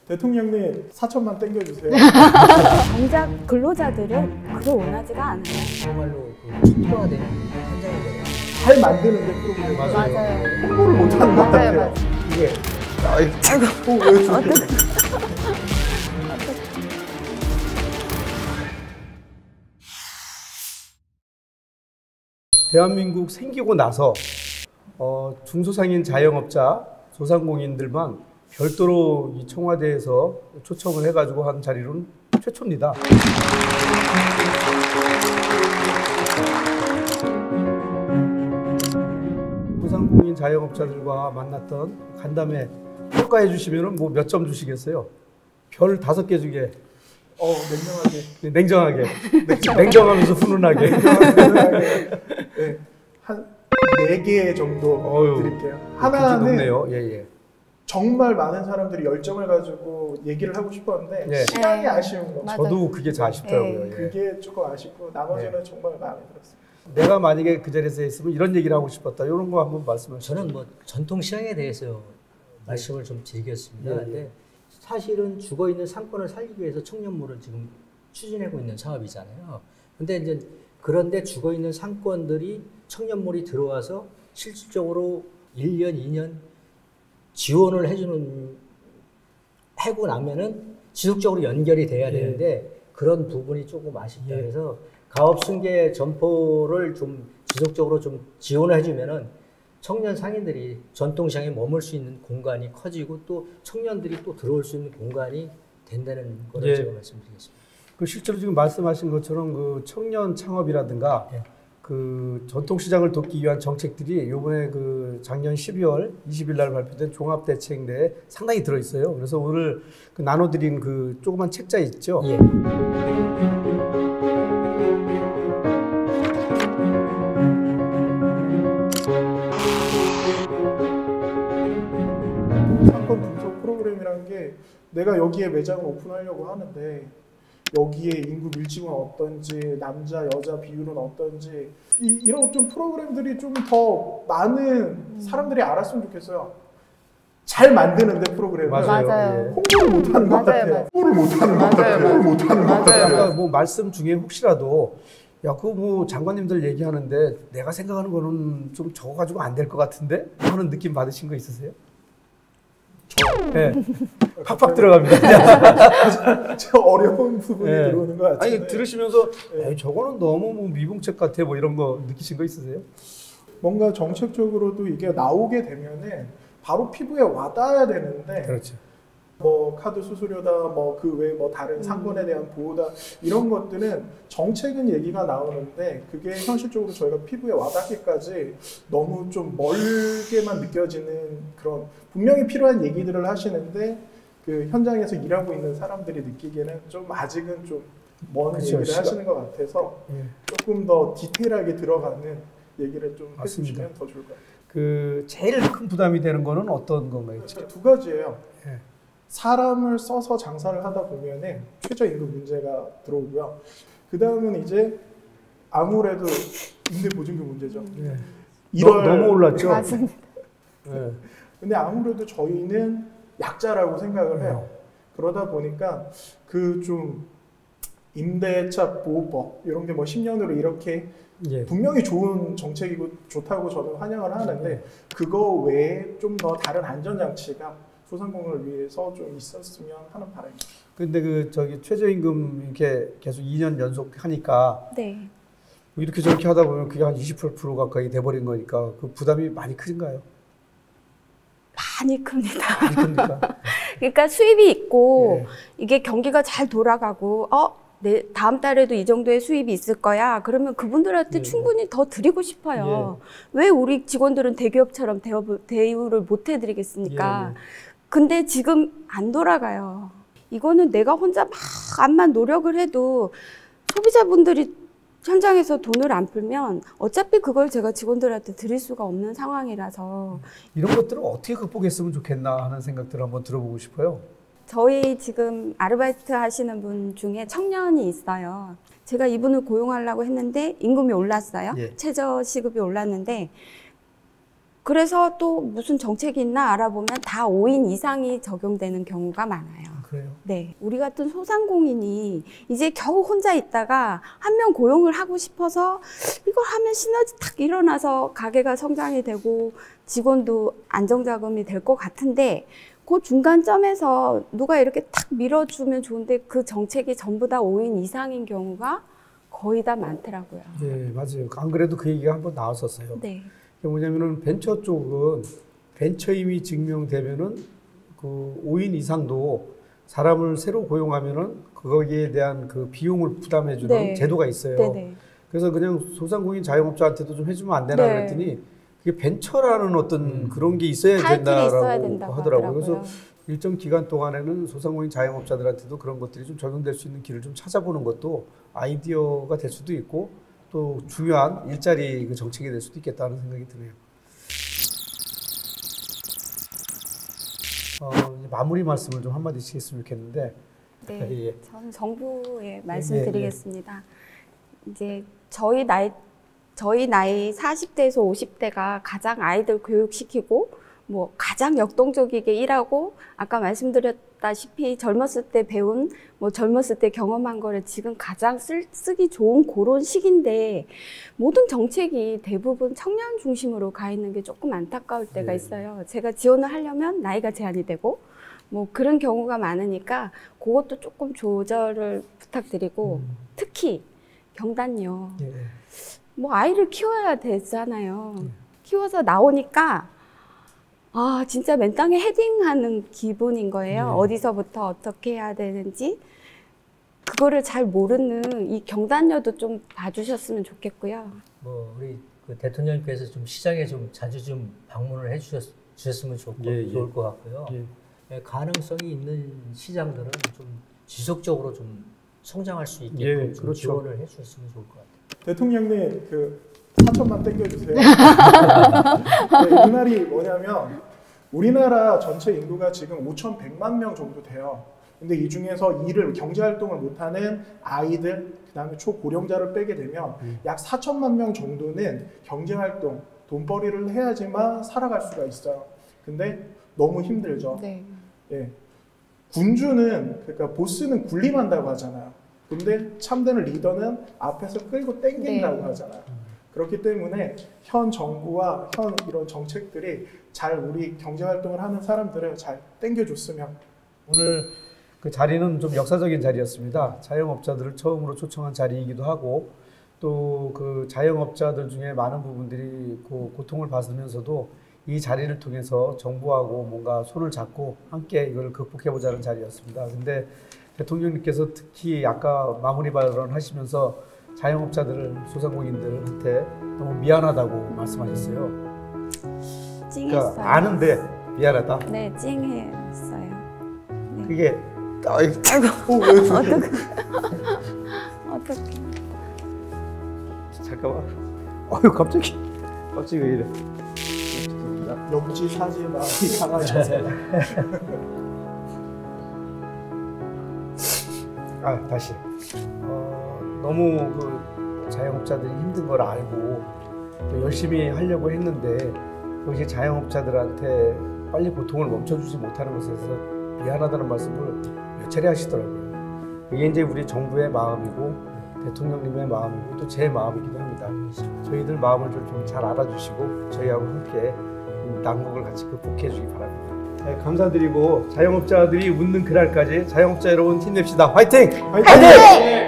대통령님 4천만 땡겨주세요. 정작 근로자들은 그걸 원하지가 않아요. 정말로 그 축소화되는 현장이에요. 잘 만드는데 프로그램 맞아요. 홍보를 못하는 것 같아요. 맞아요. 이게 아이고 왜 저렇게 대한민국 생기고 나서 중소상인 자영업자, 소상공인들만 별도로 이 청와대에서 초청을 해가지고 한 자리로는 최초입니다. 소상공인 자영업자들과 만났던 간담회 평가해 주시면 뭐 몇 점 주시겠어요? 별 5개 중에 냉정하게 냉정하면서 훈훈하게 네, 한 4개 정도 드릴게요. 하나는 하나는 예. 정말 많은 사람들이 열정을 가지고 얘기를 하고 싶었는데 네. 시간이 아쉬운 거. 맞아요. 저도 그게 좀 아쉽더라고요. 네. 예. 그게 조금 아쉽고 나머지는 정말 마음에 들었어요. 내가 만약에 그 자리에서 있으면 이런 얘기를 하고 싶었다. 이런 거 한번 말씀해 주시죠. 저는 뭐 전통 시장에 대해서 말씀을 좀 드리겠습니다. 예, 예. 근데 사실은 죽어 있는 상권을 살리기 위해서 청년몰을 지금 추진하고 있는 사업이잖아요. 근데 이제 그런데 죽어 있는 상권들이 청년몰이 들어와서 실질적으로 1년, 2년 지원을 하고 나면은 지속적으로 연결이 돼야 되는데 그런 부분이 조금 아쉽다. 그래서 가업 승계 점포를 좀 지속적으로 좀 지원을 해주면은 청년 상인들이 전통시장에 머물 수 있는 공간이 커지고 또 청년들이 또 들어올 수 있는 공간이 된다는 거를 제가 말씀드리겠습니다. 그 실제로 지금 말씀하신 것처럼 그 청년 창업이라든가 그 전통시장을 돕기 위한 정책들이 요번에 그 작년 12월 20일 날 발표된 종합대책내에 상당히 들어있어요. 그래서 오늘 그 나눠드린 그 조그만 책자 있죠. 예. 상권 분석 프로그램이라는 게 내가 여기에 매장을 오픈하려고 하는데 여기에 인구 밀집은 어떤지, 남자, 여자 비율은 어떤지 이런 좀 프로그램들이 좀 더 많은 사람들이 알았으면 좋겠어요. 잘 만드는데 프로그램을 맞아요. 홍보를 못하는 것 같아요. 홍보를 못하는 것 같아요. 홍보를 못하는 것 같아요. 아까 뭐 말씀 중에 혹시라도 야, 그거 뭐 장관님들 얘기하는데 내가 생각하는 거는 좀 적어가지고 안 될 것 같은데? 하는 느낌 받으신 거 있으세요? 네. 팍팍 들어갑니다. 저 어려운 부분이 네. 들어오는 것 같아요. 아니, 들으시면서 에이, 저거는 너무 뭐 미봉책 같아 뭐 이런 거 느끼신 거 있으세요? 뭔가 정책적으로도 이게 나오게 되면은 바로 피부에 와닿아야 되는데 그렇죠. 뭐 카드 수수료다 뭐 그 외에 뭐 다른 상권에 대한 보호다 이런 것들은 정책은 얘기가 나오는데 그게 현실적으로 저희가 피부에 와닿기까지 너무 좀 멀게만 느껴지는 그런 분명히 필요한 얘기들을 하시는데 그 현장에서 일하고 있는 사람들이 느끼기에는 좀 아직은 좀 먼 그렇죠. 얘기를 하시는 것 같아서 조금 더 디테일하게 들어가는 얘기를 좀 맞습니다. 해주시면 더 좋을 것 같아요. 그 제일 큰 부담이 되는 거는 어떤 건가요? 두 가지예요. 예. 사람을 써서 장사를 하다 보면은 최저임금 문제가 들어오고요. 그 다음은 이제 아무래도 임대보증금 문제죠. 예. 1월 너무 올랐죠? 맞습니다. 예. 근데 아무래도 저희는 약자라고 생각을 해요. 그러다 보니까 그 좀 임대차 보호법 이런 게 뭐 10년으로 이렇게 예. 분명히 좋은 정책이고 좋다고 저는 환영을 하는데 그거 외에 좀 더 다른 안전장치가 소상공인을 위해서 좀 있었으면 하는 바람입니다. 근데 그 저기 최저임금 이렇게 계속 2년 연속 하니까 네. 뭐 이렇게 저렇게 하다 보면 그게 한 20% 가까이 돼버린 거니까 그 부담이 많이 큰가요? 많이 큽니다. 많이 큽니까? 그러니까 수입이 있고 예. 이게 경기가 잘 돌아가고 다음 달에도 이 정도의 수입이 있을 거야. 그러면 그분들한테 충분히 더 드리고 싶어요. 왜 우리 직원들은 대기업처럼 대우를 못 해드리겠습니까? 근데 지금 안 돌아가요. 이거는 내가 혼자 막 암만 노력을 해도 소비자분들이 현장에서 돈을 안 풀면 어차피 그걸 제가 직원들한테 드릴 수가 없는 상황이라서 이런 것들을 어떻게 극복했으면 좋겠나 하는 생각들을 한번 들어보고 싶어요. 저희 지금 아르바이트 하시는 분 중에 청년이 있어요. 제가 이분을 고용하려고 했는데 임금이 올랐어요. 예. 최저시급이 올랐는데 그래서 또 무슨 정책이 있나 알아보면 다 5인 이상이 적용되는 경우가 많아요. 그래요. 네, 우리 같은 소상공인이 이제 겨우 혼자 있다가 한 명 고용을 하고 싶어서 이걸 하면 시너지 탁 일어나서 가게가 성장이 되고 직원도 안정자금이 될 것 같은데 그 중간점에서 누가 이렇게 탁 밀어주면 좋은데 그 정책이 전부 다 5인 이상인 경우가 거의 다 많더라고요. 예, 맞아요. 안 그래도 그 얘기가 한번 나왔었어요. 네. 그게 뭐냐면은 벤처 쪽은 벤처임이 증명되면은 그 5인 이상도 사람을 새로 고용하면은 거기에 대한 그 비용을 부담해주는 네. 제도가 있어요. 네네. 그래서 그냥 소상공인 자영업자한테도 좀 해주면 안 되나 네. 그랬더니 그게 벤처라는 어떤 그런 게 있어야 타이틀이 있어야 된다라고 된다고 하더라고요. 하더라고요. 그래서 일정 기간 동안에는 소상공인 자영업자들한테도 그런 것들이 좀 적용될 수 있는 길을 좀 찾아보는 것도 아이디어가 될 수도 있고 또 중요한 일자리 그 정책이 될 수도 있겠다는 생각이 드네요. 이제 마무리 말씀을 좀 한마디씩 했으면 좋겠는데. 네, 예. 저는 정부에 말씀드리겠습니다. 이제 저희 나이 40대에서 50대가 가장 아이들 교육시키고 뭐 가장 역동적이게 일하고 아까 말씀드렸다시피 젊었을 때 배운 뭐 젊었을 때 경험한 거를 지금 가장 쓰기 좋은 그런 시기인데 모든 정책이 대부분 청년 중심으로 가 있는 게 조금 안타까울 때가 있어요. 제가 지원을 하려면 나이가 제한이 되고 뭐 그런 경우가 많으니까 그것도 조금 조절을 부탁드리고 특히 경단료 예. 뭐 아이를 키워야 되잖아요. 키워서 나오니까 아 진짜 맨 땅에 헤딩하는 기분인 거예요. 어디서부터 어떻게 해야 되는지 그거를 잘 모르는 이 경단료도 좀 봐주셨으면 좋겠고요. 뭐 우리 그 대통령께서 좀 시장에 좀 자주 좀 방문을 해주셨으면 좋을 것 같고요. 가능성이 있는 시장들은 좀 지속적으로 좀 성장할 수 있게끔 좀 그렇죠. 지원을 해주셨으면 좋을 것 같아요. 대통령님 그 4천만 땡겨주세요. 네, 이 말이 뭐냐면 우리나라 전체 인구가 지금 5,100만 명 정도 돼요. 근데 이 중에서 일을 경제활동을 못하는 아이들 그다음에 초고령자를 빼게 되면 약 4천만 명 정도는 경제활동 돈벌이를 해야지만 살아갈 수가 있어요. 근데 너무 힘들죠. 네. 예. 군주는 그러니까 보스는 군림한다고 하잖아요. 근데 참되는 리더는 앞에서 끌고 땡긴다고 하잖아요. 그렇기 때문에 현 정부와 현 이런 정책들이 잘 우리 경제 활동을 하는 사람들을 잘 땡겨줬으면. 오늘 그 자리는 좀 역사적인 자리였습니다. 자영업자들을 처음으로 초청한 자리이기도 하고 또 그 자영업자들 중에 많은 부분들이 그 고통을 받으면서도 이 자리를 통해서 정부하고 뭔가 손을 잡고 함께 이걸 극복해보자는 자리였습니다. 근데 대통령님께서 특히 아까 마무리 발언 하시면서 자영업자들, 소상공인들한테 너무 미안하다고 말씀하셨어요. 찡했어요. 그러니까 아는데 미안하다. 네, 찡했어요. 네. 그게 아이고, 어떡해. 잠깐만. 어휴 갑자기 왜 이래? 역지 사지 마이 강아지서. 다시. 너무 그 자영업자들이 힘든 걸 알고 또 열심히 하려고 했는데 그것이 자영업자들한테 빨리 고통을 멈춰주지 못하는 것에 대해서 미안하다는 말씀을 몇 차례 하시더라고요. 이게 이제 우리 정부의 마음이고 대통령님의 마음이고 또 제 마음이기도 합니다. 저희들 마음을 좀 잘 알아주시고 저희하고 함께 난국을 같이 극복해 주시기 바랍니다. 네, 감사드리고 자영업자들이 웃는 그날까지 자영업자 여러분 힘냅시다. 화이팅! 화이팅!